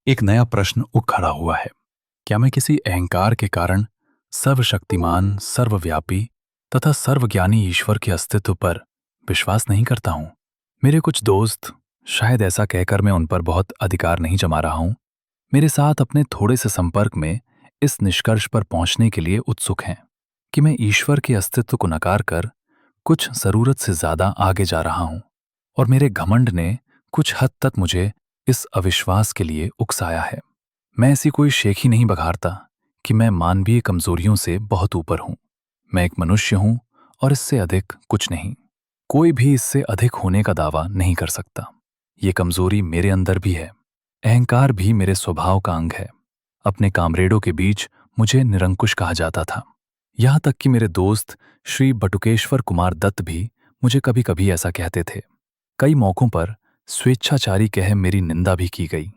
एक नया प्रश्न उठ खड़ा हुआ है। क्या मैं किसी अहंकार के कारण सर्वशक्तिमान, सर्वव्यापी तथा सर्वज्ञानी ईश्वर के अस्तित्व पर विश्वास नहीं करता हूं? मेरे कुछ दोस्त, शायद ऐसा कहकर मैं उन पर बहुत अधिकार नहीं जमा रहा हूं, मेरे साथ अपने थोड़े से संपर्क में इस निष्कर्ष पर पहुंचने के लिए उत्सुक हैं कि मैं ईश्वर के अस्तित्व को नकार कर कुछ जरूरत से ज्यादा आगे जा रहा हूं, और मेरे घमंड ने कुछ हद तक मुझे इस अविश्वास के लिए उकसाया है। मैं ऐसी कोई शेखी नहीं बघारता कि मैं मानवीय कमजोरियों से बहुत ऊपर हूं। मैं एक मनुष्य हूं और इससे अधिक कुछ नहीं। कोई भी इससे अधिक होने का दावा नहीं कर सकता। ये कमजोरी मेरे अंदर भी है। अहंकार भी मेरे स्वभाव का अंग है। अपने कामरेडों के बीच मुझे निरंकुश कहा जाता था। यहां तक कि मेरे दोस्त श्री बटुकेश्वर कुमार दत्त भी मुझे कभी कभी ऐसा कहते थे। कई मौकों पर स्वेच्छाचारी कह मेरी निंदा भी की गई।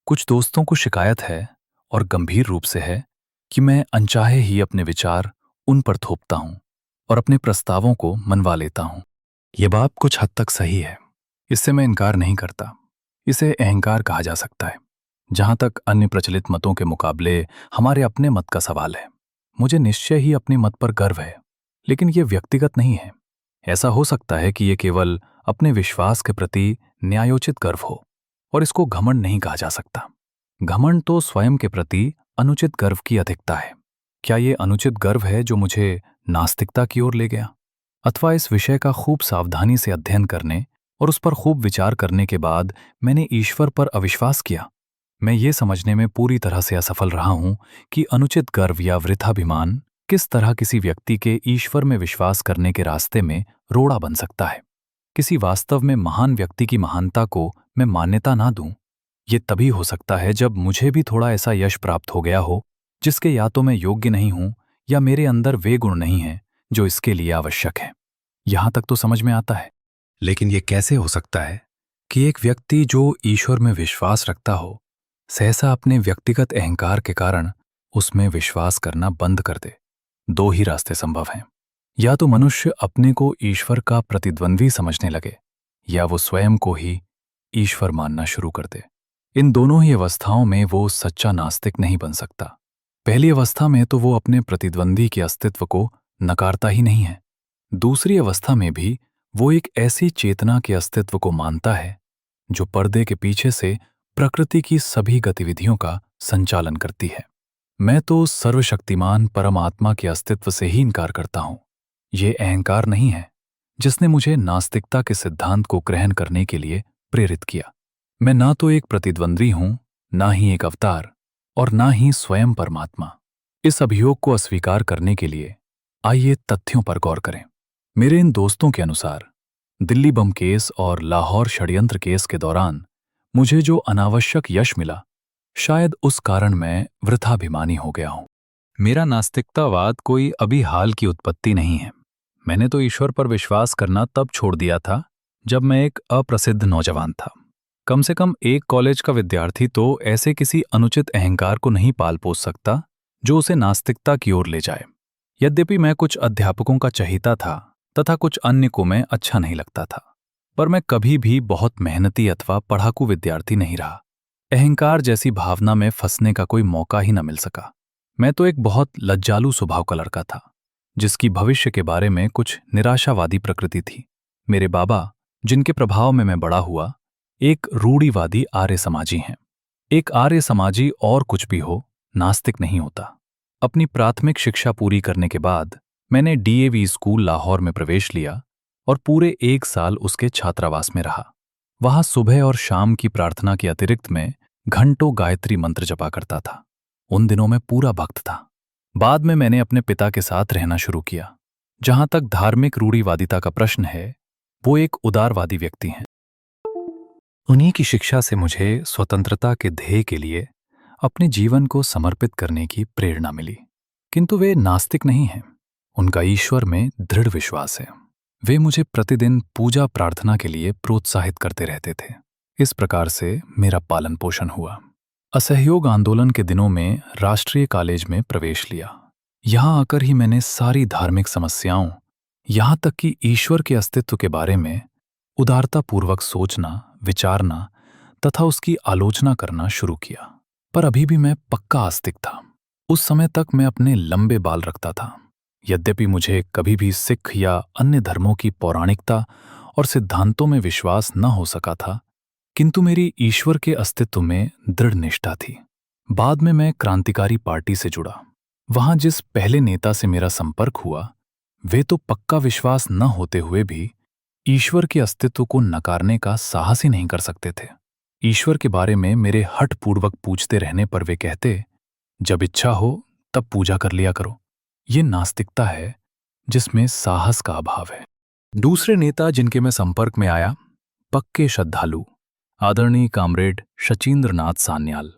कुछ दोस्तों को शिकायत है, और गंभीर रूप से है, कि मैं अनचाहे ही अपने विचार उन पर थोपता हूं और अपने प्रस्तावों को मनवा लेता हूं। यह बात कुछ हद तक सही है। इससे मैं इनकार नहीं करता। इसे अहंकार कहा जा सकता है। जहां तक अन्य प्रचलित मतों के मुकाबले हमारे अपने मत का सवाल है, मुझे निश्चय ही अपने मत पर गर्व है, लेकिन यह व्यक्तिगत नहीं है। ऐसा हो सकता है कि यह केवल अपने विश्वास के प्रति न्यायोचित गर्व हो, और इसको घमंड नहीं कहा जा सकता। घमंड तो स्वयं के प्रति अनुचित गर्व की अधिकता है। क्या यह अनुचित गर्व है जो मुझे नास्तिकता की ओर ले गया? अथवा इस विषय का खूब सावधानी से अध्ययन करने और उस पर खूब विचार करने के बाद मैंने ईश्वर पर अविश्वास किया? मैं ये समझने में पूरी तरह से असफल रहा हूं कि अनुचित गर्व या वृथाभिमान किस तरह किसी व्यक्ति के ईश्वर में विश्वास करने के रास्ते में रोड़ा बन सकता है। किसी वास्तव में महान व्यक्ति की महानता को मैं मान्यता ना दूं, ये तभी हो सकता है जब मुझे भी थोड़ा ऐसा यश प्राप्त हो गया हो जिसके या तो मैं योग्य नहीं हूं, या मेरे अंदर वे गुण नहीं हैं जो इसके लिए आवश्यक है। यहां तक तो समझ में आता है, लेकिन ये कैसे हो सकता है कि एक व्यक्ति जो ईश्वर में विश्वास रखता हो, सहसा अपने व्यक्तिगत अहंकार के कारण उसमें विश्वास करना बंद कर दे? दो ही रास्ते संभव हैं। या तो मनुष्य अपने को ईश्वर का प्रतिद्वंद्वी समझने लगे, या वो स्वयं को ही ईश्वर मानना शुरू कर दे। इन दोनों ही अवस्थाओं में वो सच्चा नास्तिक नहीं बन सकता। पहली अवस्था में तो वो अपने प्रतिद्वंदी के अस्तित्व को नकारता ही नहीं है। दूसरी अवस्था में भी वो एक ऐसी चेतना के अस्तित्व को मानता है जो पर्दे के पीछे से प्रकृति की सभी गतिविधियों का संचालन करती है। मैं तो सर्वशक्तिमान परमात्मा के अस्तित्व से ही इनकार करता हूं। ये अहंकार नहीं है जिसने मुझे नास्तिकता के सिद्धांत को ग्रहण करने के लिए प्रेरित किया। मैं ना तो एक प्रतिद्वंद्वी हूं, ना ही एक अवतार, और ना ही स्वयं परमात्मा। इस अभियोग को अस्वीकार करने के लिए आइए तथ्यों पर गौर करें। मेरे इन दोस्तों के अनुसार दिल्ली बम केस और लाहौर षड्यंत्र केस के दौरान मुझे जो अनावश्यक यश मिला, शायद उस कारण मैं वृथाभिमानी हो गया हूं। मेरा नास्तिकतावाद कोई अभी हाल की उत्पत्ति नहीं है। मैंने तो ईश्वर पर विश्वास करना तब छोड़ दिया था जब मैं एक अप्रसिद्ध नौजवान था। कम से कम एक कॉलेज का विद्यार्थी तो ऐसे किसी अनुचित अहंकार को नहीं पाल पोस सकता जो उसे नास्तिकता की ओर ले जाए। यद्यपि मैं कुछ अध्यापकों का चहीता था तथा कुछ अन्य को मैं अच्छा नहीं लगता था, पर मैं कभी भी बहुत मेहनती अथवा पढ़ाकू विद्यार्थी नहीं रहा। अहंकार जैसी भावना में फंसने का कोई मौका ही न मिल सका। मैं तो एक बहुत लज्जालू स्वभाव का लड़का था, जिसकी भविष्य के बारे में कुछ निराशावादी प्रकृति थी। मेरे बाबा, जिनके प्रभाव में मैं बड़ा हुआ, एक रूढ़िवादी आर्य समाजी हैं। एक आर्य समाजी और कुछ भी हो, नास्तिक नहीं होता। अपनी प्राथमिक शिक्षा पूरी करने के बाद मैंने डीएवी स्कूल लाहौर में प्रवेश लिया और पूरे 1 साल उसके छात्रावास में रहा। वहां सुबह और शाम की प्रार्थना के अतिरिक्त मैं घंटों गायत्री मंत्र जपा करता था। उन दिनों में पूरा भक्त था। बाद में मैंने अपने पिता के साथ रहना शुरू किया। जहां तक धार्मिक रूढ़िवादिता का प्रश्न है, वो एक उदारवादी व्यक्ति हैं। उन्हीं की शिक्षा से मुझे स्वतंत्रता के ध्येय के लिए अपने जीवन को समर्पित करने की प्रेरणा मिली। किंतु वे नास्तिक नहीं हैं। उनका ईश्वर में दृढ़ विश्वास है। वे मुझे प्रतिदिन पूजा प्रार्थना के लिए प्रोत्साहित करते रहते थे। इस प्रकार से मेरा पालन पोषण हुआ। असहयोग आंदोलन के दिनों में राष्ट्रीय कॉलेज में प्रवेश लिया। यहां आकर ही मैंने सारी धार्मिक समस्याओं, यहां तक कि ईश्वर के अस्तित्व के बारे में उदारतापूर्वक सोचना, विचारना तथा उसकी आलोचना करना शुरू किया। पर अभी भी मैं पक्का आस्तिक था। उस समय तक मैं अपने लंबे बाल रखता था। यद्यपि मुझे कभी भी सिख या अन्य धर्मों की पौराणिकता और सिद्धांतों में विश्वास न हो सका था, किंतु मेरी ईश्वर के अस्तित्व में दृढ़ निष्ठा थी। बाद में मैं क्रांतिकारी पार्टी से जुड़ा। वहां जिस पहले नेता से मेरा संपर्क हुआ, वे तो पक्का विश्वास न होते हुए भी ईश्वर के अस्तित्व को नकारने का साहस ही नहीं कर सकते थे। ईश्वर के बारे में मेरे हठपूर्वक पूछते रहने पर वे कहते, जब इच्छा हो तब पूजा कर लिया करो। ये नास्तिकता है जिसमें साहस का अभाव है। दूसरे नेता जिनके मैं संपर्क में आया, पक्के श्रद्धालु आदरणीय कामरेड शचीन्द्र नाथ सान्याल,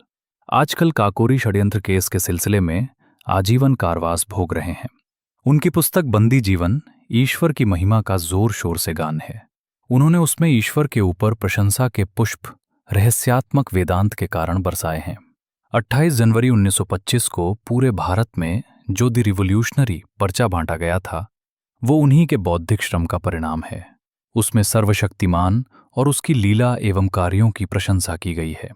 आजकल काकोरी षड्यंत्र केस के सिलसिले में आजीवन कारावास भोग रहे हैं। उनकी पुस्तक बंदी जीवन ईश्वर की महिमा का जोर शोर से गान है। उन्होंने उसमें ईश्वर के ऊपर प्रशंसा के पुष्प रहस्यात्मक वेदांत के कारण बरसाए हैं। 28 जनवरी 1925 को पूरे भारत में जो द रिवोल्यूशनरी पर्चा बांटा गया था, वो उन्हीं के बौद्धिक श्रम का परिणाम है। उसमें सर्वशक्तिमान और उसकी लीला एवं कार्यों की प्रशंसा की गई है।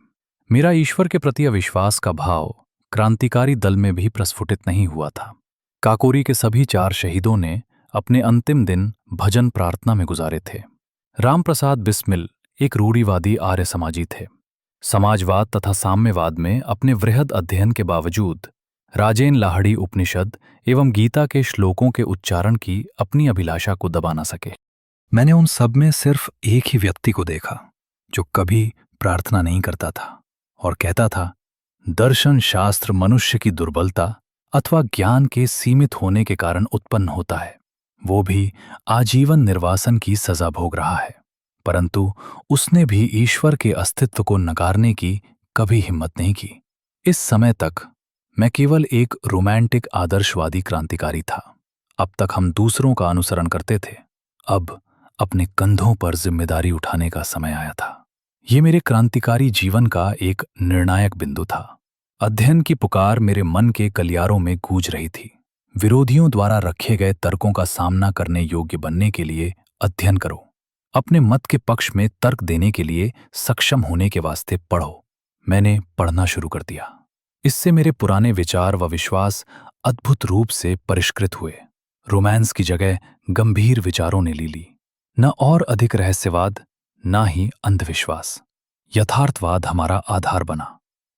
मेरा ईश्वर के प्रति अविश्वास का भाव क्रांतिकारी दल में भी प्रस्फुटित नहीं हुआ था। काकोरी के सभी 4 शहीदों ने अपने अंतिम दिन भजन प्रार्थना में गुजारे थे। राम प्रसाद बिस्मिल एक रूढ़िवादी आर्य समाजी थे। समाजवाद तथा साम्यवाद में अपने वृहद अध्ययन के बावजूद राजेन लाहड़ी उपनिषद एवं गीता के श्लोकों के उच्चारण की अपनी अभिलाषा को दबा न सके। मैंने उन सब में सिर्फ एक ही व्यक्ति को देखा जो कभी प्रार्थना नहीं करता था और कहता था, दर्शन शास्त्र मनुष्य की दुर्बलता अथवा ज्ञान के सीमित होने के कारण उत्पन्न होता है। वो भी आजीवन निर्वासन की सजा भोग रहा है, परंतु उसने भी ईश्वर के अस्तित्व को नकारने की कभी हिम्मत नहीं की। इस समय तक मैं केवल एक रोमांटिक आदर्शवादी क्रांतिकारी था। अब तक हम दूसरों का अनुसरण करते थे, अब अपने कंधों पर जिम्मेदारी उठाने का समय आया था। ये मेरे क्रांतिकारी जीवन का एक निर्णायक बिंदु था। अध्ययन की पुकार मेरे मन के कलियारों में गूंज रही थी। विरोधियों द्वारा रखे गए तर्कों का सामना करने योग्य बनने के लिए अध्ययन करो। अपने मत के पक्ष में तर्क देने के लिए सक्षम होने के वास्ते पढ़ो। मैंने पढ़ना शुरू कर दिया। इससे मेरे पुराने विचार व विश्वास अद्भुत रूप से परिष्कृत हुए। रोमांस की जगह गंभीर विचारों ने ले ली। न और अधिक रहस्यवाद, न ही अंधविश्वास। यथार्थवाद हमारा आधार बना।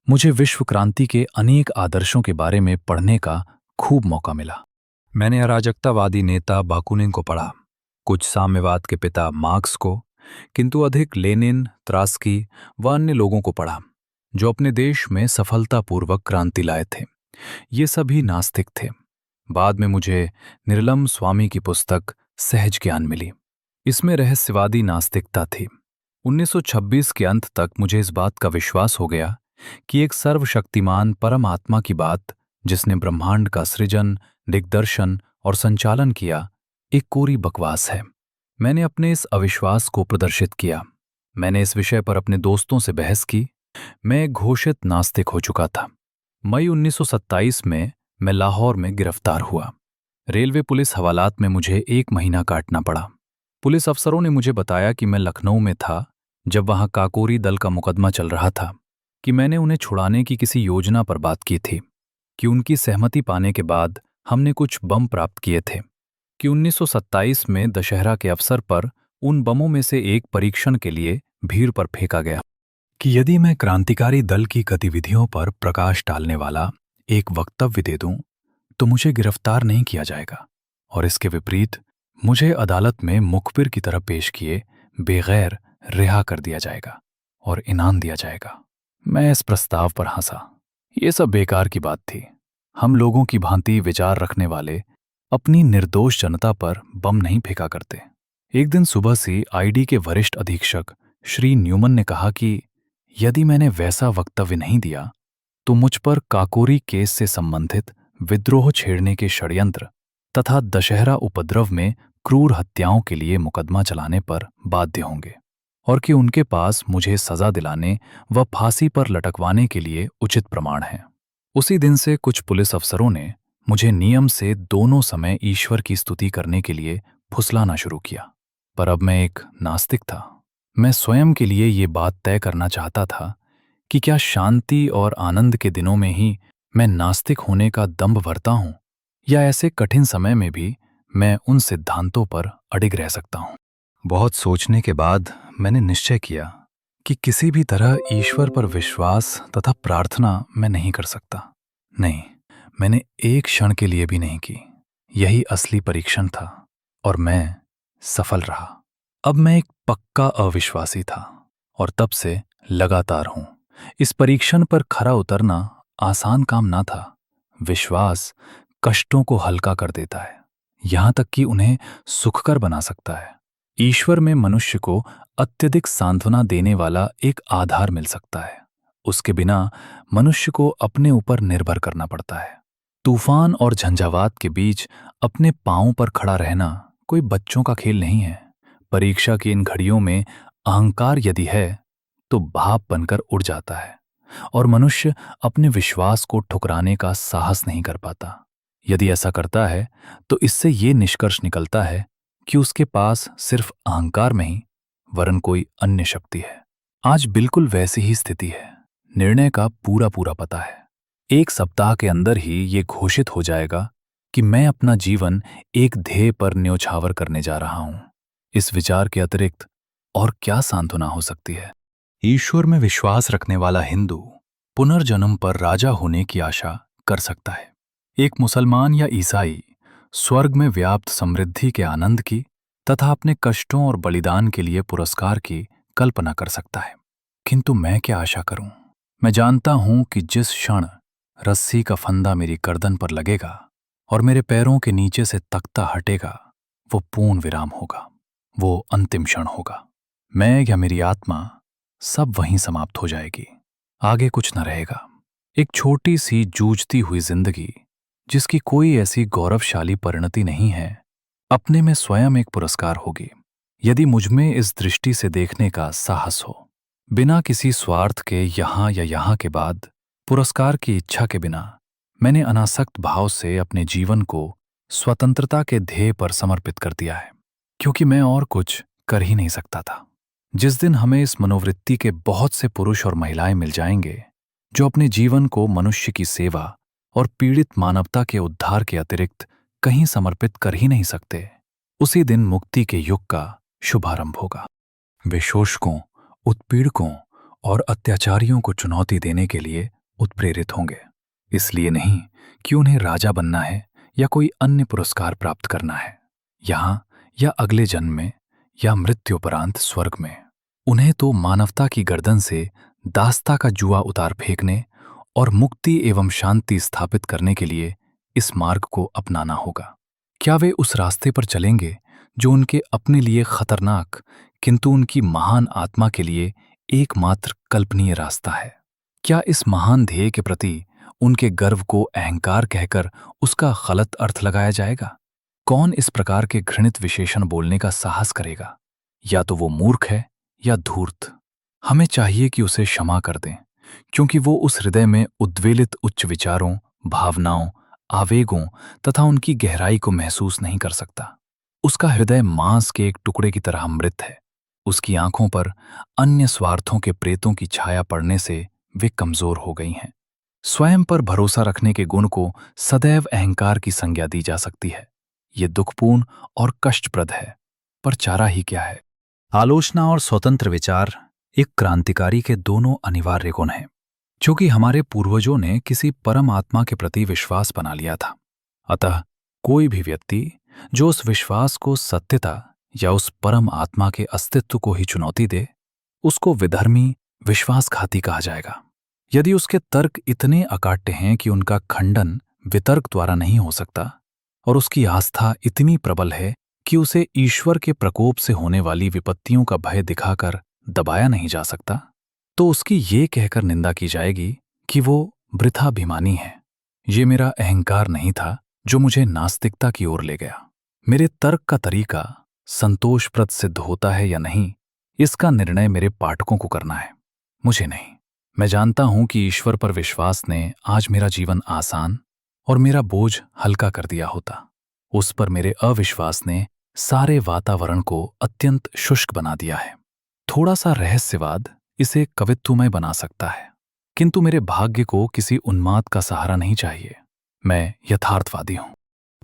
मुझे विश्व क्रांति के अनेक आदर्शों के बारे में पढ़ने का खूब मौका मिला। मैंने अराजकतावादी नेता बाकुनिन को पढ़ा, कुछ साम्यवाद के पिता मार्क्स को, किंतु अधिक लेनिन, त्रास्की व अन्य लोगों को पढ़ा जो अपने देश में सफलतापूर्वक क्रांति लाए थे। ये सभी नास्तिक थे। बाद में मुझे निर्लम स्वामी की पुस्तक सहज ज्ञान मिली। इसमें रहस्यवादी नास्तिकता थी। 1926 के अंत तक मुझे इस बात का विश्वास हो गया कि एक सर्वशक्तिमान परमात्मा की बात, जिसने ब्रह्मांड का सृजन, दिग्दर्शन और संचालन किया, एक कोरी बकवास है। मैंने अपने इस अविश्वास को प्रदर्शित किया। मैंने इस विषय पर अपने दोस्तों से बहस की। मैं एक घोषित नास्तिक हो चुका था। मई 1927 में मैं लाहौर में गिरफ्तार हुआ। रेलवे पुलिस हवालात में मुझे 1 महीना काटना पड़ा। पुलिस अफसरों ने मुझे बताया कि मैं लखनऊ में था जब वहां काकोरी दल का मुकदमा चल रहा था, कि मैंने उन्हें छुड़ाने की किसी योजना पर बात की थी, कि उनकी सहमति पाने के बाद हमने कुछ बम प्राप्त किए थे, कि 1927 में दशहरा के अवसर पर उन बमों में से एक परीक्षण के लिए भीड़ पर फेंका गया, कि यदि मैं क्रांतिकारी दल की गतिविधियों पर प्रकाश डालने वाला एक वक्तव्य दे दूं तो मुझे गिरफ्तार नहीं किया जाएगा, और इसके विपरीत मुझे अदालत में मुखबिर की तरह पेश किए बेगैर रिहा कर दिया जाएगा और इनाम दिया जाएगा। मैं इस प्रस्ताव पर हंसा। ये सब बेकार की बात थी। हम लोगों की भांति विचार रखने वाले अपनी निर्दोष जनता पर बम नहीं फेंका करते। एक दिन सुबह से आईडी के वरिष्ठ अधीक्षक श्री न्यूमन ने कहा कि यदि मैंने वैसा वक्तव्य नहीं दिया तो मुझ पर काकोरी केस से संबंधित विद्रोह छेड़ने के षड्यंत्र तथा दशहरा उपद्रव में क्रूर हत्याओं के लिए मुकदमा चलाने पर बाध्य होंगे, और कि उनके पास मुझे सजा दिलाने व फांसी पर लटकवाने के लिए उचित प्रमाण है। उसी दिन से कुछ पुलिस अफसरों ने मुझे नियम से दोनों समय ईश्वर की स्तुति करने के लिए फुसलाना शुरू किया। पर अब मैं एक नास्तिक था। मैं स्वयं के लिए ये बात तय करना चाहता था कि क्या शांति और आनंद के दिनों में ही मैं नास्तिक होने का दंभ भरता हूं, या ऐसे कठिन समय में भी मैं उन सिद्धांतों पर अडिग रह सकता हूं। बहुत सोचने के बाद मैंने निश्चय किया कि किसी भी तरह ईश्वर पर विश्वास तथा प्रार्थना मैं नहीं कर सकता। नहीं, मैंने एक क्षण के लिए भी नहीं की। यही असली परीक्षण था और मैं सफल रहा। अब मैं एक पक्का अविश्वासी था और तब से लगातार हूं। इस परीक्षण पर खरा उतरना आसान काम ना था। विश्वास कष्टों को हल्का कर देता है, यहां तक कि उन्हें सुखकर बना सकता है। ईश्वर में मनुष्य को अत्यधिक सांत्वना देने वाला एक आधार मिल सकता है। उसके बिना मनुष्य को अपने ऊपर निर्भर करना पड़ता है। तूफान और झंझावात के बीच अपने पांवों पर खड़ा रहना कोई बच्चों का खेल नहीं है। परीक्षा की इन घड़ियों में अहंकार यदि है तो भाप बनकर उड़ जाता है और मनुष्य अपने विश्वास को ठुकराने का साहस नहीं कर पाता। यदि ऐसा करता है तो इससे ये निष्कर्ष निकलता है कि उसके पास सिर्फ अहंकार में ही वरन कोई अन्य शक्ति है। आज बिल्कुल वैसी ही स्थिति है। निर्णय का पूरा पूरा पता है। एक सप्ताह के अंदर ही ये घोषित हो जाएगा कि मैं अपना जीवन एक ध्येय पर न्योछावर करने जा रहा हूं। इस विचार के अतिरिक्त और क्या सांत्वना हो सकती है? ईश्वर में विश्वास रखने वाला हिंदू पुनर्जन्म पर राजा होने की आशा कर सकता है। एक मुसलमान या ईसाई स्वर्ग में व्याप्त समृद्धि के आनंद की तथा अपने कष्टों और बलिदान के लिए पुरस्कार की कल्पना कर सकता है। किंतु मैं क्या आशा करूं? मैं जानता हूं कि जिस क्षण रस्सी का फंदा मेरी गर्दन पर लगेगा और मेरे पैरों के नीचे से तख्ता हटेगा, वो पूर्ण विराम होगा। वो अंतिम क्षण होगा। मैं या मेरी आत्मा सब वहीं समाप्त हो जाएगी। आगे कुछ न रहेगा। एक छोटी सी जूझती हुई जिंदगी जिसकी कोई ऐसी गौरवशाली परिणति नहीं है, अपने में स्वयं एक पुरस्कार होगी। यदि मुझमें इस दृष्टि से देखने का साहस हो, बिना किसी स्वार्थ के यहाँ या यहाँ के बाद, पुरस्कार की इच्छा के बिना, मैंने अनासक्त भाव से अपने जीवन को स्वतंत्रता के ध्येय पर समर्पित कर दिया है, क्योंकि मैं और कुछ कर ही नहीं सकता था। जिस दिन हमें इस मनोवृत्ति के बहुत से पुरुष और महिलाएं मिल जाएंगे जो अपने जीवन को मनुष्य की सेवा और पीड़ित मानवता के उद्धार के अतिरिक्त कहीं समर्पित कर ही नहीं सकते, उसी दिन मुक्ति के युग का शुभारंभ होगा। वे शोषकों, उत्पीड़कों और अत्याचारियों को चुनौती देने के लिए उत्प्रेरित होंगे, इसलिए नहीं कि उन्हें राजा बनना है या कोई अन्य पुरस्कार प्राप्त करना है, यहाँ या अगले जन्म में या मृत्युपरांत स्वर्ग में। उन्हें तो मानवता की गर्दन से दास्ता का जुआ उतार फेंकने और मुक्ति एवं शांति स्थापित करने के लिए इस मार्ग को अपनाना होगा। क्या वे उस रास्ते पर चलेंगे जो उनके अपने लिए खतरनाक किंतु उनकी महान आत्मा के लिए एकमात्र कल्पनीय रास्ता है? क्या इस महान ध्येय के प्रति उनके गर्व को अहंकार कहकर उसका गलत अर्थ लगाया जाएगा? कौन इस प्रकार के घृणित विशेषण बोलने का साहस करेगा? या तो वो मूर्ख है या धूर्त। हमें चाहिए कि उसे क्षमा कर दें, क्योंकि वो उस हृदय में उद्वेलित उच्च विचारों, भावनाओं, आवेगों तथा उनकी गहराई को महसूस नहीं कर सकता। उसका हृदय मांस के एक टुकड़े की तरह मृत है। उसकी आंखों पर अन्य स्वार्थों के प्रेतों की छाया पड़ने से वे कमजोर हो गई हैं। स्वयं पर भरोसा रखने के गुण को सदैव अहंकार की संज्ञा दी जा सकती है। ये दुखपूर्ण और कष्टप्रद है, पर चारा ही क्या है? आलोचना और स्वतंत्र विचार एक क्रांतिकारी के दोनों अनिवार्य गुण हैं, क्योंकि हमारे पूर्वजों ने किसी परम आत्मा के प्रति विश्वास बना लिया था। अतः कोई भी व्यक्ति जो उस विश्वास को सत्यता या उस परम आत्मा के अस्तित्व को ही चुनौती दे, उसको विधर्मी, विश्वासघाती कहा जाएगा। यदि उसके तर्क इतने अकाट्य हैं कि उनका खंडन वितर्क द्वारा नहीं हो सकता, और उसकी आस्था इतनी प्रबल है कि उसे ईश्वर के प्रकोप से होने वाली विपत्तियों का भय दिखाकर दबाया नहीं जा सकता, तो उसकी ये कहकर निंदा की जाएगी कि वो वृथाभिमानी है। ये मेरा अहंकार नहीं था जो मुझे नास्तिकता की ओर ले गया। मेरे तर्क का तरीका संतोषप्रद सिद्ध होता है या नहीं, इसका निर्णय मेरे पाठकों को करना है, मुझे नहीं। मैं जानता हूं कि ईश्वर पर विश्वास ने आज मेरा जीवन आसान और मेरा बोझ हल्का कर दिया होता। उस पर मेरे अविश्वास ने सारे वातावरण को अत्यंत शुष्क बना दिया है। थोड़ा सा रहस्यवाद इसे कवित्वमय बना सकता है। किंतु मेरे भाग्य को किसी उन्माद का सहारा नहीं चाहिए। मैं यथार्थवादी हूं।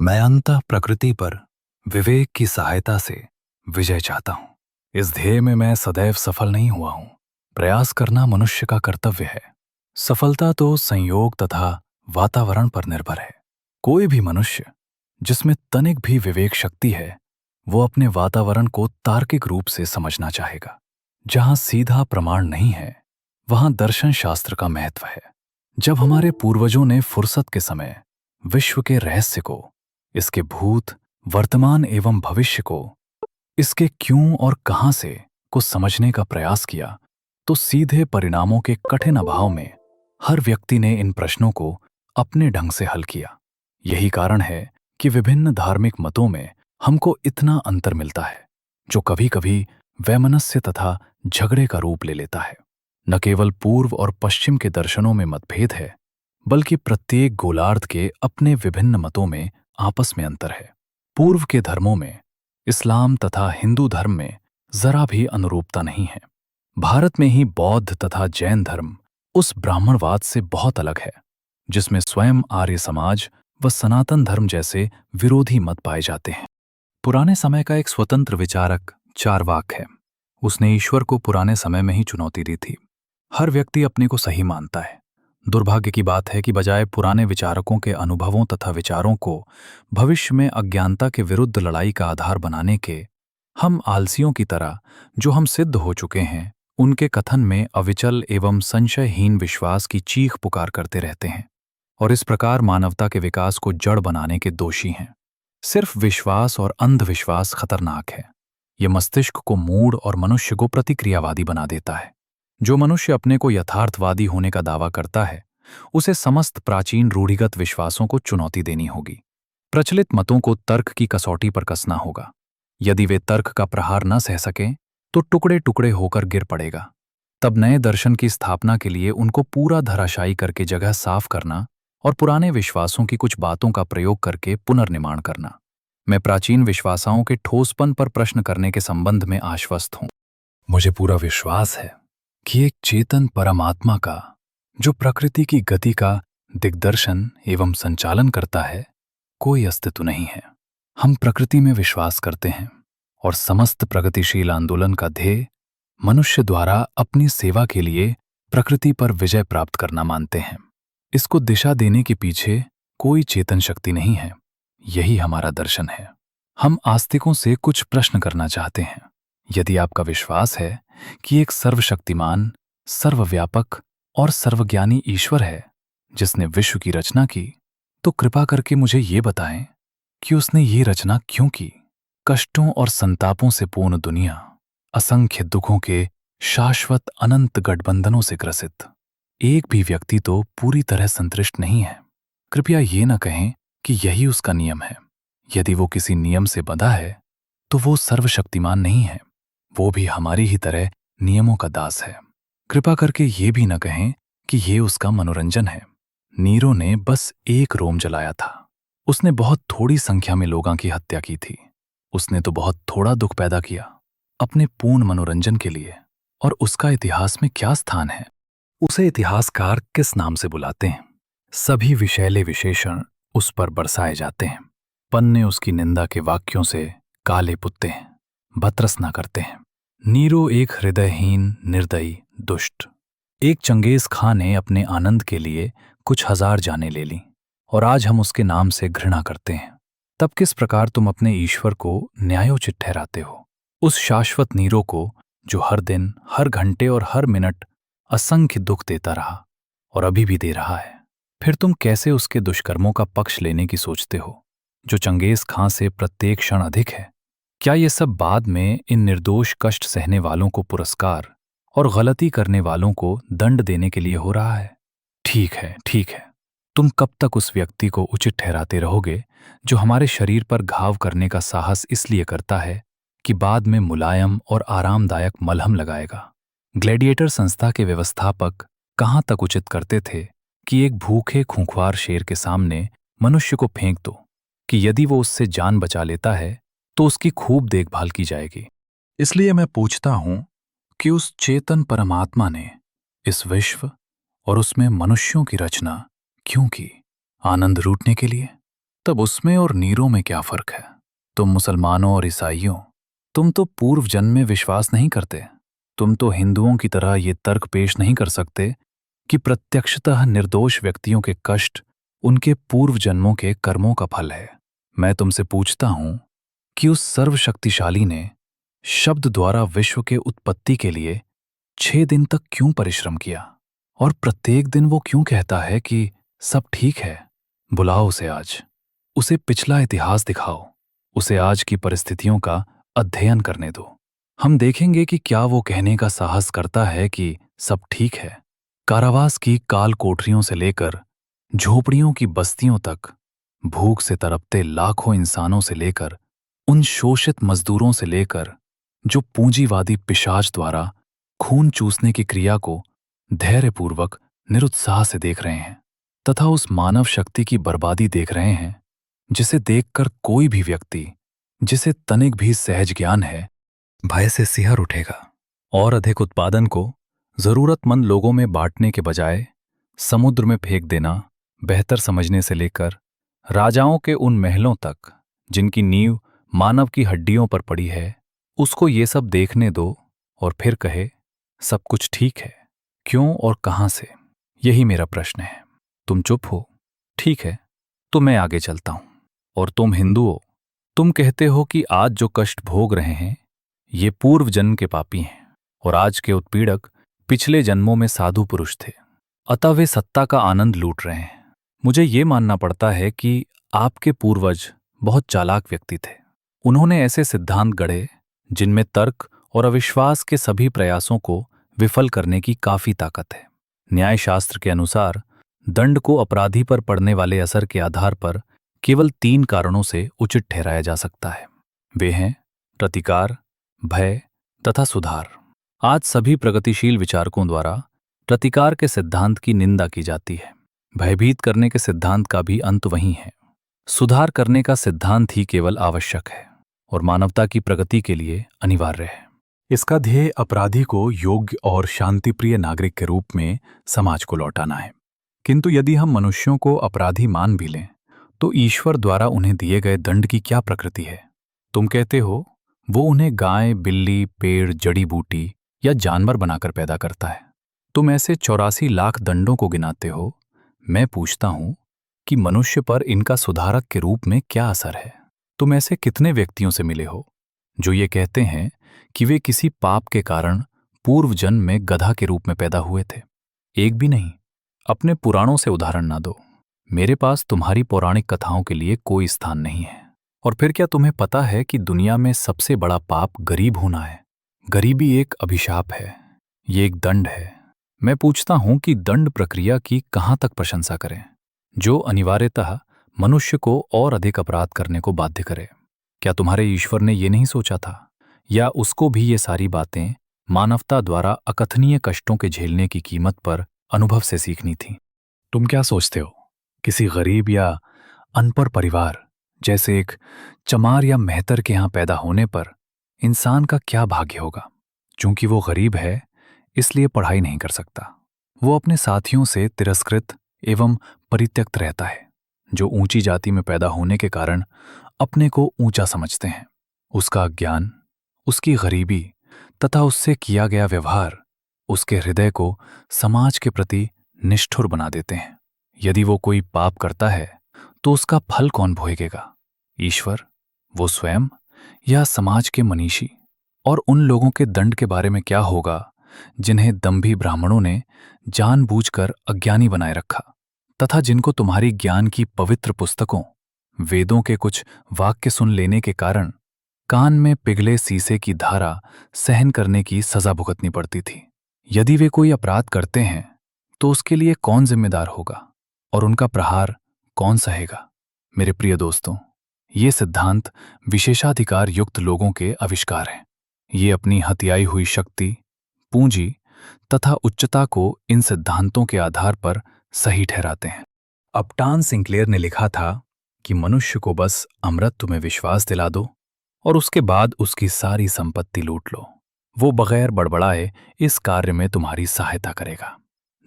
मैं अंततः प्रकृति पर विवेक की सहायता से विजय चाहता हूं। इस ध्येय में मैं सदैव सफल नहीं हुआ हूं। प्रयास करना मनुष्य का कर्तव्य है। सफलता तो संयोग तथा वातावरण पर निर्भर है। कोई भी मनुष्य जिसमें तनिक भी विवेक शक्ति है, वो अपने वातावरण को तार्किक रूप से समझना चाहेगा। जहां सीधा प्रमाण नहीं है, वहां दर्शन शास्त्र का महत्व है। जब हमारे पूर्वजों ने फुर्सत के समय विश्व के रहस्य को, इसके भूत, वर्तमान एवं भविष्य को, इसके क्यों और कहां से को समझने का प्रयास किया, तो सीधे परिणामों के कठिन अभाव में हर व्यक्ति ने इन प्रश्नों को अपने ढंग से हल किया। यही कारण है कि विभिन्न धार्मिक मतों में हमको इतना अंतर मिलता है, जो कभी-कभी वैमनस्य तथा झगड़े का रूप ले लेता है। न केवल पूर्व और पश्चिम के दर्शनों में मतभेद है, बल्कि प्रत्येक गोलार्ध के अपने विभिन्न मतों में आपस में अंतर है। पूर्व के धर्मों में, इस्लाम तथा हिंदू धर्म में जरा भी अनुरूपता नहीं है। भारत में ही बौद्ध तथा जैन धर्म उस ब्राह्मणवाद से बहुत अलग है, जिसमें स्वयं आर्य समाज व सनातन धर्म जैसे विरोधी मत पाए जाते हैं। पुराने समय का एक स्वतंत्र विचारक चार्वाक है। उसने ईश्वर को पुराने समय में ही चुनौती दी थी। हर व्यक्ति अपने को सही मानता है। दुर्भाग्य की बात है कि बजाय पुराने विचारकों के अनुभवों तथा विचारों को भविष्य में अज्ञानता के विरुद्ध लड़ाई का आधार बनाने के, हम आलसियों की तरह जो हम सिद्ध हो चुके हैं, उनके कथन में अविचल एवं संशयहीन विश्वास की चीख पुकार करते रहते हैं और इस प्रकार मानवता के विकास को जड़ बनाने के दोषी हैं। सिर्फ विश्वास और अंधविश्वास खतरनाक है। यह मस्तिष्क को मूढ़ और मनुष्य को प्रतिक्रियावादी बना देता है। जो मनुष्य अपने को यथार्थवादी होने का दावा करता है, उसे समस्त प्राचीन रूढ़िगत विश्वासों को चुनौती देनी होगी। प्रचलित मतों को तर्क की कसौटी पर कसना होगा। यदि वे तर्क का प्रहार न सह सकें, तो टुकड़े टुकड़े होकर गिर पड़ेगा। तब नए दर्शन की स्थापना के लिए उनको पूरा धराशायी करके जगह साफ करना और पुराने विश्वासों की कुछ बातों का प्रयोग करके पुनर्निर्माण करना। मैं प्राचीन विश्वासों के ठोसपन पर प्रश्न करने के संबंध में आश्वस्त हूं। मुझे पूरा विश्वास है कि एक चेतन परमात्मा का, जो प्रकृति की गति का दिग्दर्शन एवं संचालन करता है, कोई अस्तित्व नहीं है। हम प्रकृति में विश्वास करते हैं और समस्त प्रगतिशील आंदोलन का ध्येय मनुष्य द्वारा अपनी सेवा के लिए प्रकृति पर विजय प्राप्त करना मानते हैं। इसको दिशा देने के पीछे कोई चेतन शक्ति नहीं है। यही हमारा दर्शन है। हम आस्तिकों से कुछ प्रश्न करना चाहते हैं। यदि आपका विश्वास है कि एक सर्वशक्तिमान, सर्वव्यापक और सर्वज्ञानी ईश्वर है जिसने विश्व की रचना की, तो कृपा करके मुझे ये बताएं कि उसने ये रचना क्यों की। कष्टों और संतापों से पूर्ण दुनिया, असंख्य दुखों के शाश्वत अनंत गठबंधनों से ग्रसित, एक भी व्यक्ति तो पूरी तरह संतुष्ट नहीं है। कृपया ये न कहें कि यही उसका नियम है। यदि वो किसी नियम से बंधा है, तो वो सर्वशक्तिमान नहीं है। वो भी हमारी ही तरह नियमों का दास है। कृपा करके ये भी न कहें कि ये उसका मनोरंजन है। नीरो ने बस एक रोम जलाया था। उसने बहुत थोड़ी संख्या में लोगों की हत्या की थी। उसने तो बहुत थोड़ा दुख पैदा किया अपने पूर्ण मनोरंजन के लिए। और उसका इतिहास में क्या स्थान है? उसे इतिहासकार किस नाम से बुलाते हैं? सभी विषैले विशेषण उस पर बरसाए जाते हैं। पन्ने उसकी निंदा के वाक्यों से काले पुतते हैं, भत्रस न करते हैं। नीरो एक हृदयहीन, निर्दयी, दुष्ट, एक चंगेज खां ने अपने आनंद के लिए कुछ हजार जानें ले लीं और आज हम उसके नाम से घृणा करते हैं। तब किस प्रकार तुम अपने ईश्वर को न्यायोचित ठहराते हो? उस शाश्वत नीरो को जो हर दिन, हर घंटे और हर मिनट असंख्य दुख देता रहा और अभी भी दे रहा है। फिर तुम कैसे उसके दुष्कर्मों का पक्ष लेने की सोचते हो, जो चंगेज खां से प्रत्येक क्षण अधिक है? क्या ये सब बाद में इन निर्दोष कष्ट सहने वालों को पुरस्कार और गलती करने वालों को दंड देने के लिए हो रहा है? ठीक है, ठीक है। तुम कब तक उस व्यक्ति को उचित ठहराते रहोगे जो हमारे शरीर पर घाव करने का साहस इसलिए करता है कि बाद में मुलायम और आरामदायक मलहम लगाएगा? ग्लैडिएटर संस्था के व्यवस्थापक कहाँ तक उचित करते थे कि एक भूखे खूंखार शेर के सामने मनुष्य को फेंक दो कि यदि वो उससे जान बचा लेता है तो उसकी खूब देखभाल की जाएगी। इसलिए मैं पूछता हूं कि उस चेतन परमात्मा ने इस विश्व और उसमें मनुष्यों की रचना क्यों की? आनंद लूटने के लिए? तब उसमें और नीरो में क्या फर्क है? तुम मुसलमानों और ईसाइयों, तुम तो पूर्व जन्म में विश्वास नहीं करते। तुम तो हिंदुओं की तरह ये तर्क पेश नहीं कर सकते कि प्रत्यक्षतः निर्दोष व्यक्तियों के कष्ट उनके पूर्व जन्मों के कर्मों का फल है। मैं तुमसे पूछता हूं कि उस सर्वशक्तिशाली ने शब्द द्वारा विश्व के उत्पत्ति के लिए 6 दिन तक क्यों परिश्रम किया? और प्रत्येक दिन वो क्यों कहता है कि सब ठीक है? बुलाओ उसे आज, उसे पिछला इतिहास दिखाओ, उसे आज की परिस्थितियों का अध्ययन करने दो। हम देखेंगे कि क्या वो कहने का साहस करता है कि सब ठीक है। कारावास की काल कोठरियों से लेकर झोपड़ियों की बस्तियों तक, भूख से तड़पते लाखों इंसानों से लेकर उन शोषित मजदूरों से लेकर जो पूंजीवादी पिशाच द्वारा खून चूसने की क्रिया को धैर्यपूर्वक निरुत्साह से देख रहे हैं, तथा उस मानव शक्ति की बर्बादी देख रहे हैं जिसे देखकर कोई भी व्यक्ति जिसे तनिक भी सहज ज्ञान है भय से सिहर उठेगा। और अधिक उत्पादन को जरूरतमंद लोगों में बांटने के बजाय समुद्र में फेंक देना बेहतर समझने से लेकर राजाओं के उन महलों तक जिनकी नींव मानव की हड्डियों पर पड़ी है, उसको ये सब देखने दो और फिर कहे सब कुछ ठीक है। क्यों और कहां से? यही मेरा प्रश्न है। तुम चुप हो, ठीक है, तो मैं आगे चलता हूं। और तुम हिंदुओं, तुम कहते हो कि आज जो कष्ट भोग रहे हैं ये पूर्व जन्म के पापी हैं और आज के उत्पीड़क पिछले जन्मों में साधु पुरुष थे, अतः वे सत्ता का आनंद लूट रहे हैं। मुझे ये मानना पड़ता है कि आपके पूर्वज बहुत चालाक व्यक्ति थे। उन्होंने ऐसे सिद्धांत गढ़े जिनमें तर्क और अविश्वास के सभी प्रयासों को विफल करने की काफी ताकत है। न्यायशास्त्र के अनुसार दंड को अपराधी पर पड़ने वाले असर के आधार पर केवल 3 कारणों से उचित ठहराया जा सकता है। वे हैं प्रतिकार, भय तथा सुधार। आज सभी प्रगतिशील विचारकों द्वारा प्रतिकार के सिद्धांत की निंदा की जाती है। भयभीत करने के सिद्धांत का भी अंत वही है। सुधार करने का सिद्धांत ही केवल आवश्यक है और मानवता की प्रगति के लिए अनिवार्य है। इसका ध्येय अपराधी को योग्य और शांतिप्रिय नागरिक के रूप में समाज को लौटाना है। किंतु यदि हम मनुष्यों को अपराधी मान भी लें तो ईश्वर द्वारा उन्हें दिए गए दंड की क्या प्रकृति है? तुम कहते हो वो उन्हें गाय, बिल्ली, पेड़, जड़ी बूटी या जानवर बनाकर पैदा करता है। तुम ऐसे 84 लाख दंडों को गिनाते हो। मैं पूछता हूं कि मनुष्य पर इनका सुधारक के रूप में क्या असर है? तुम ऐसे कितने व्यक्तियों से मिले हो जो ये कहते हैं कि वे किसी पाप के कारण पूर्व जन्म में गधा के रूप में पैदा हुए थे? एक भी नहीं। अपने पुराणों से उदाहरण ना दो। मेरे पास तुम्हारी पौराणिक कथाओं के लिए कोई स्थान नहीं है। और फिर क्या तुम्हें पता है कि दुनिया में सबसे बड़ा पाप गरीब होना है? गरीबी एक अभिशाप है, ये एक दंड है। मैं पूछता हूं कि दंड प्रक्रिया की कहां तक प्रशंसा करें, जो अनिवार्यतः मनुष्य को और अधिक अपराध करने को बाध्य करे? क्या तुम्हारे ईश्वर ने ये नहीं सोचा था, या उसको भी ये सारी बातें मानवता द्वारा अकथनीय कष्टों के झेलने की कीमत पर अनुभव से सीखनी थी? तुम क्या सोचते हो, किसी गरीब या अनपढ़ परिवार जैसे एक चमार या मेहतर के यहां पैदा होने पर इंसान का क्या भाग्य होगा? चूंकि वो गरीब है इसलिए पढ़ाई नहीं कर सकता। वो अपने साथियों से तिरस्कृत एवं परित्यक्त रहता है, जो ऊंची जाति में पैदा होने के कारण अपने को ऊंचा समझते हैं। उसका अज्ञान, उसकी गरीबी तथा उससे किया गया व्यवहार उसके हृदय को समाज के प्रति निष्ठुर बना देते हैं। यदि वो कोई पाप करता है तो उसका फल कौन भोगेगा? ईश्वर, वो स्वयं, या समाज के मनीषी? और उन लोगों के दंड के बारे में क्या होगा जिन्हें दंभी ब्राह्मणों ने जानबूझकर अज्ञानी बनाए रखा, तथा जिनको तुम्हारी ज्ञान की पवित्र पुस्तकों वेदों के कुछ वाक्य सुन लेने के कारण कान में पिघले शीशे की धारा सहन करने की सजा भुगतनी पड़ती थी? यदि वे कोई अपराध करते हैं तो उसके लिए कौन जिम्मेदार होगा और उनका प्रहार कौन सहेगा? मेरे प्रिय दोस्तों, ये सिद्धांत विशेषाधिकार युक्त लोगों के आविष्कार हैं। ये अपनी हथियाई हुई शक्ति, पूंजी तथा उच्चता को इन सिद्धांतों के आधार पर सही ठहराते हैं। अपटान सिंक्लेयर ने लिखा था कि मनुष्य को बस अमृत में विश्वास दिला दो और उसके बाद उसकी सारी संपत्ति लूट लो। वो बगैर बड़बड़ाए इस कार्य में तुम्हारी सहायता करेगा।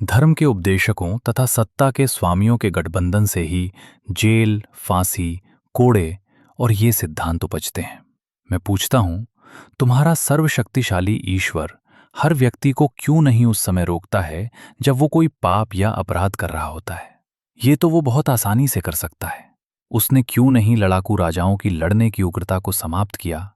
धर्म के उपदेशकों तथा सत्ता के स्वामियों के गठबंधन से ही जेल, फांसी, कोड़े और ये सिद्धांत उपजते हैं। मैं पूछता हूं, तुम्हारा सर्वशक्तिशाली ईश्वर हर व्यक्ति को क्यों नहीं उस समय रोकता है जब वो कोई पाप या अपराध कर रहा होता है? ये तो वो बहुत आसानी से कर सकता है। उसने क्यों नहीं लड़ाकू राजाओं की लड़ने की उग्रता को समाप्त किया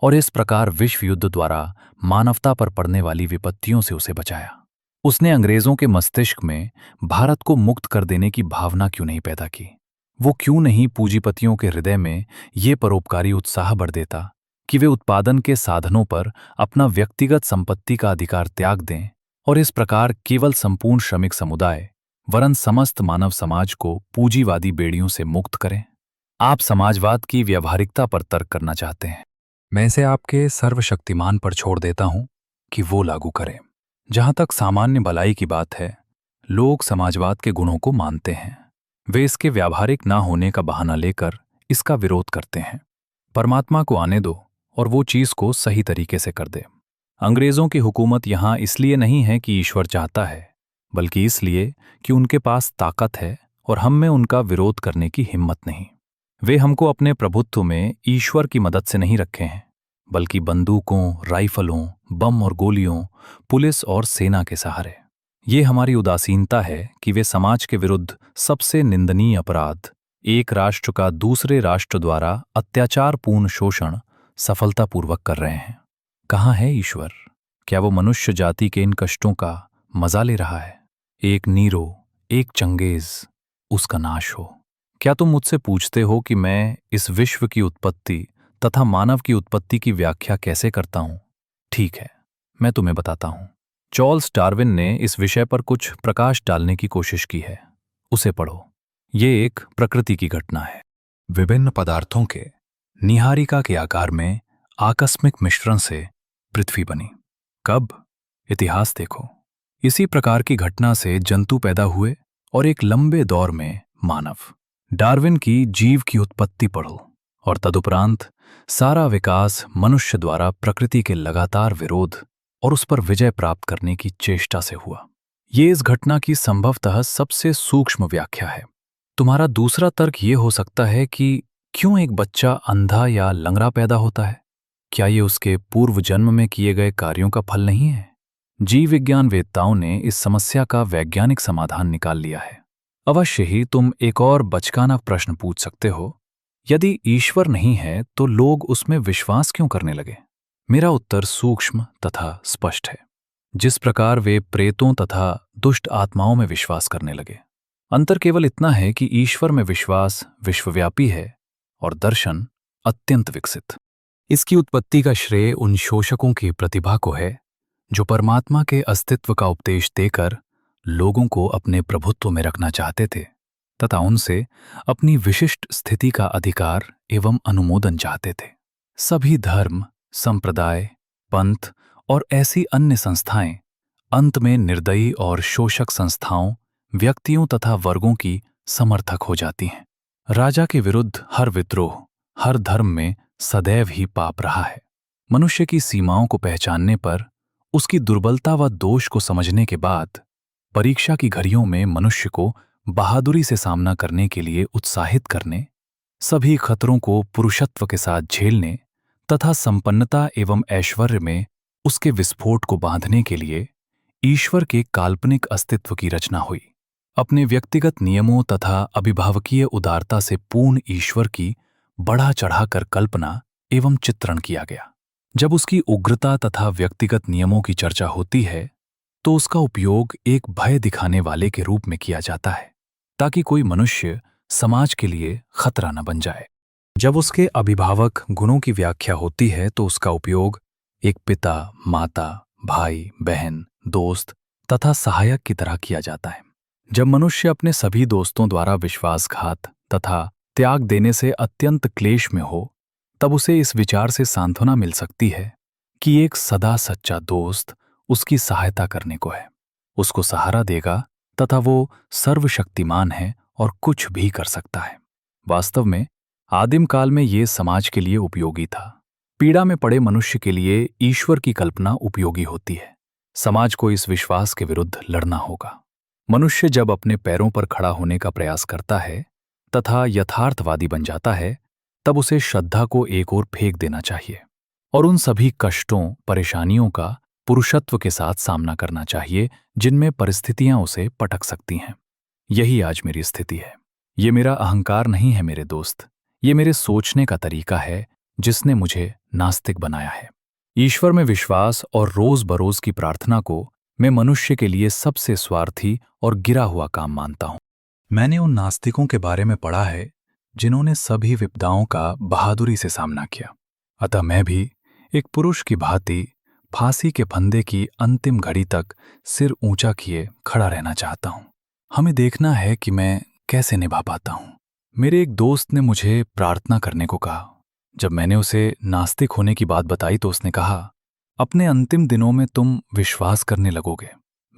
और इस प्रकार विश्व युद्ध द्वारा मानवता पर पड़ने वाली विपत्तियों से उसे बचाया? उसने अंग्रेजों के मस्तिष्क में भारत को मुक्त कर देने की भावना क्यों नहीं पैदा की? वो क्यों नहीं पूंजीपतियों के हृदय में ये परोपकारी उत्साह भर देता कि वे उत्पादन के साधनों पर अपना व्यक्तिगत संपत्ति का अधिकार त्याग दें और इस प्रकार केवल संपूर्ण श्रमिक समुदाय वरन समस्त मानव समाज को पूंजीवादी बेड़ियों से मुक्त करें? आप समाजवाद की व्यावहारिकता पर तर्क करना चाहते हैं। मैं इसे आपके सर्वशक्तिमान पर छोड़ देता हूं कि वो लागू करें। जहां तक सामान्य भलाई की बात है, लोग समाजवाद के गुणों को मानते हैं। वे इसके व्यावहारिक ना होने का बहाना लेकर इसका विरोध करते हैं। परमात्मा को आने दो और वो चीज को सही तरीके से कर दे। अंग्रेजों की हुकूमत यहां इसलिए नहीं है कि ईश्वर चाहता है, बल्कि इसलिए कि उनके पास ताकत है और हम में उनका विरोध करने की हिम्मत नहीं। वे हमको अपने प्रभुत्व में ईश्वर की मदद से नहीं रखे हैं, बल्कि बंदूकों, राइफलों, बम और गोलियों, पुलिस और सेना के सहारे। ये हमारी उदासीनता है कि वे समाज के विरुद्ध सबसे निंदनीय अपराध, एक राष्ट्र का दूसरे राष्ट्र द्वारा अत्याचारपूर्ण शोषण सफलतापूर्वक कर रहे हैं। कहाँ है ईश्वर? क्या वो मनुष्य जाति के इन कष्टों का मजा ले रहा है? एक नीरो, एक चंगेज, उसका नाश हो। क्या तुम मुझसे पूछते हो कि मैं इस विश्व की उत्पत्ति तथा मानव की उत्पत्ति की व्याख्या कैसे करता हूं? ठीक है, मैं तुम्हें बताता हूं। चार्ल्स डार्विन ने इस विषय पर कुछ प्रकाश डालने की कोशिश की है। उसे पढ़ो। ये एक प्रकृति की घटना है। विभिन्न पदार्थों के निहारिका के आकार में आकस्मिक मिश्रण से पृथ्वी बनी। कब? इतिहास देखो। इसी प्रकार की घटना से जंतु पैदा हुए और एक लंबे दौर में मानव। डार्विन की जीव की उत्पत्ति पढ़ो और तदुपरांत सारा विकास मनुष्य द्वारा प्रकृति के लगातार विरोध और उस पर विजय प्राप्त करने की चेष्टा से हुआ। ये इस घटना की संभवतः सबसे सूक्ष्म व्याख्या है। तुम्हारा दूसरा तर्क ये हो सकता है कि क्यों एक बच्चा अंधा या लंगड़ा पैदा होता है? क्या ये उसके पूर्व जन्म में किए गए कार्यों का फल नहीं है? जीव विज्ञान वेत्ताओं ने इस समस्या का वैज्ञानिक समाधान निकाल लिया है। अवश्य ही तुम एक और बचकाना प्रश्न पूछ सकते हो, यदि ईश्वर नहीं है तो लोग उसमें विश्वास क्यों करने लगे? मेरा उत्तर सूक्ष्म तथा स्पष्ट है। जिस प्रकार वे प्रेतों तथा दुष्ट आत्माओं में विश्वास करने लगे। अंतर केवल इतना है कि ईश्वर में विश्वास विश्वव्यापी है और दर्शन अत्यंत विकसित। इसकी उत्पत्ति का श्रेय उन शोषकों की प्रतिभा को है जो परमात्मा के अस्तित्व का उपदेश देकर लोगों को अपने प्रभुत्व में रखना चाहते थे तथा उनसे अपनी विशिष्ट स्थिति का अधिकार एवं अनुमोदन चाहते थे। सभी धर्म, संप्रदाय, पंथ और ऐसी अन्य संस्थाएं अंत में निर्दयी और शोषक संस्थाओं, व्यक्तियों तथा वर्गों की समर्थक हो जाती हैं। राजा के विरुद्ध हर विद्रोह, हर धर्म में सदैव ही पाप रहा है। मनुष्य की सीमाओं को पहचानने पर, उसकी दुर्बलता व दोष को समझने के बाद, परीक्षा की घड़ियों में मनुष्य को बहादुरी से सामना करने के लिए उत्साहित करने, सभी खतरों को पुरुषत्व के साथ झेलने तथा संपन्नता एवं ऐश्वर्य में उसके विस्फोट को बांधने के लिए ईश्वर के काल्पनिक अस्तित्व की रचना हुई। अपने व्यक्तिगत नियमों तथा अभिभावकीय उदारता से पूर्ण ईश्वर की बढ़ा चढ़ाकर कल्पना एवं चित्रण किया गया। जब उसकी उग्रता तथा व्यक्तिगत नियमों की चर्चा होती है तो उसका उपयोग एक भय दिखाने वाले के रूप में किया जाता है, ताकि कोई मनुष्य समाज के लिए खतरा न बन जाए। जब उसके अभिभावक गुणों की व्याख्या होती है तो उसका उपयोग एक पिता, माता, भाई, बहन, दोस्त तथा सहायक की तरह किया जाता है। जब मनुष्य अपने सभी दोस्तों द्वारा विश्वासघात तथा त्याग देने से अत्यंत क्लेश में हो, तब उसे इस विचार से सांत्वना मिल सकती है कि एक सदा सच्चा दोस्त उसकी सहायता करने को है, उसको सहारा देगा तथा वो सर्वशक्तिमान है और कुछ भी कर सकता है। वास्तव में आदिम काल में ये समाज के लिए उपयोगी था। पीड़ा में पड़े मनुष्य के लिए ईश्वर की कल्पना उपयोगी होती है। समाज को इस विश्वास के विरुद्ध लड़ना होगा। मनुष्य जब अपने पैरों पर खड़ा होने का प्रयास करता है तथा यथार्थवादी बन जाता है, तब उसे श्रद्धा को एक ओर फेंक देना चाहिए और उन सभी कष्टों, परेशानियों का पुरुषत्व के साथ सामना करना चाहिए जिनमें परिस्थितियां उसे पटक सकती हैं। यही आज मेरी स्थिति है। ये मेरा अहंकार नहीं है मेरे दोस्त, ये मेरे सोचने का तरीका है जिसने मुझे नास्तिक बनाया है। ईश्वर में विश्वास और रोज बरोज की प्रार्थना को मैं मनुष्य के लिए सबसे स्वार्थी और गिरा हुआ काम मानता हूं। मैंने उन नास्तिकों के बारे में पढ़ा है जिन्होंने सभी विपदाओं का बहादुरी से सामना किया। अतः मैं भी एक पुरुष की भांति फांसी के फंदे की अंतिम घड़ी तक सिर ऊंचा किए खड़ा रहना चाहता हूं। हमें देखना है कि मैं कैसे निभा पाता हूं। मेरे एक दोस्त ने मुझे प्रार्थना करने को कहा। जब मैंने उसे नास्तिक होने की बात बताई तो उसने कहा, अपने अंतिम दिनों में तुम विश्वास करने लगोगे।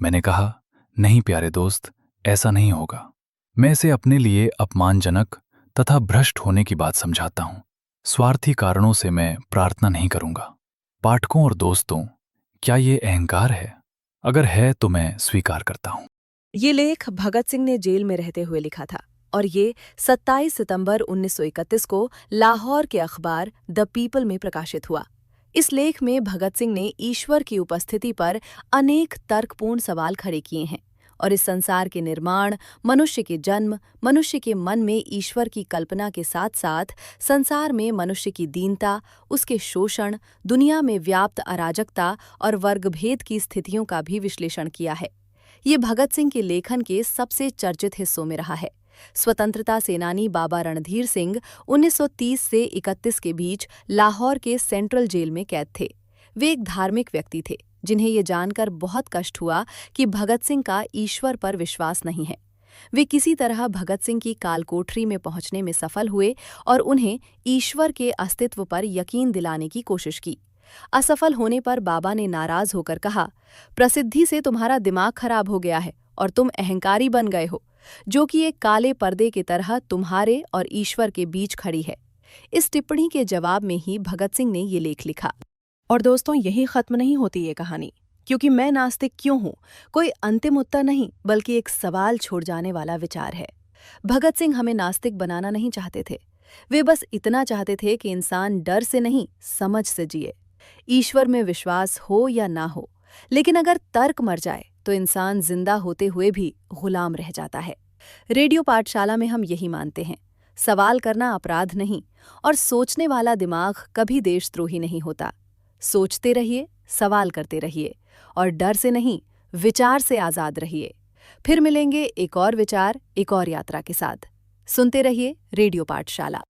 मैंने कहा, नहीं प्यारे दोस्त, ऐसा नहीं होगा। मैं इसे अपने लिए अपमानजनक तथा भ्रष्ट होने की बात समझाता हूं। स्वार्थी कारणों से मैं प्रार्थना नहीं करूंगा। पाठकों और दोस्तों, क्या ये अहंकार है? अगर है तो मैं स्वीकार करता हूं। ये लेख भगत सिंह ने जेल में रहते हुए लिखा था और ये 27 सितंबर 1931 को लाहौर के अखबार द पीपल में प्रकाशित हुआ। इस लेख में भगत सिंह ने ईश्वर की उपस्थिति पर अनेक तर्कपूर्ण सवाल खड़े किए हैं और इस संसार के निर्माण, मनुष्य के जन्म, मनुष्य के मन में ईश्वर की कल्पना के साथ साथ संसार में मनुष्य की दीनता, उसके शोषण, दुनिया में व्याप्त अराजकता और वर्गभेद की स्थितियों का भी विश्लेषण किया है। ये भगत सिंह के लेखन के सबसे चर्चित हिस्सों में रहा है। स्वतंत्रता सेनानी बाबा रणधीर सिंह 1930 से 31 के बीच लाहौर के सेंट्रल जेल में कैद थे। वे एक धार्मिक व्यक्ति थे जिन्हें ये जानकर बहुत कष्ट हुआ कि भगत सिंह का ईश्वर पर विश्वास नहीं है। वे किसी तरह भगत सिंह की कालकोठरी में पहुंचने में सफल हुए और उन्हें ईश्वर के अस्तित्व पर यकीन दिलाने की कोशिश की। असफल होने पर बाबा ने नाराज होकर कहा, प्रसिद्धि से तुम्हारा दिमाग खराब हो गया है और तुम अहंकारी बन गए हो, जो कि एक काले पर्दे की तरह तुम्हारे और ईश्वर के बीच खड़ी है। इस टिप्पणी के जवाब में ही भगत सिंह ने ये लेख लिखा। और दोस्तों, यही खत्म नहीं होती ये कहानी, क्योंकि मैं नास्तिक क्यों हूँ कोई अंतिम उत्तर नहीं, बल्कि एक सवाल छोड़ जाने वाला विचार है। भगत सिंह हमें नास्तिक बनाना नहीं चाहते थे। वे बस इतना चाहते थे कि इंसान डर से नहीं, समझ से जिए। ईश्वर में विश्वास हो या ना हो, लेकिन अगर तर्क मर जाए तो इंसान जिंदा होते हुए भी गुलाम रह जाता है। रेडियो पाठशाला में हम यही मानते हैं, सवाल करना अपराध नहीं और सोचने वाला दिमाग कभी देशद्रोही नहीं होता। सोचते रहिए, सवाल करते रहिए और डर से नहीं, विचार से आजाद रहिए। फिर मिलेंगे एक और विचार, एक और यात्रा के साथ। सुनते रहिए रेडियो पाठशाला।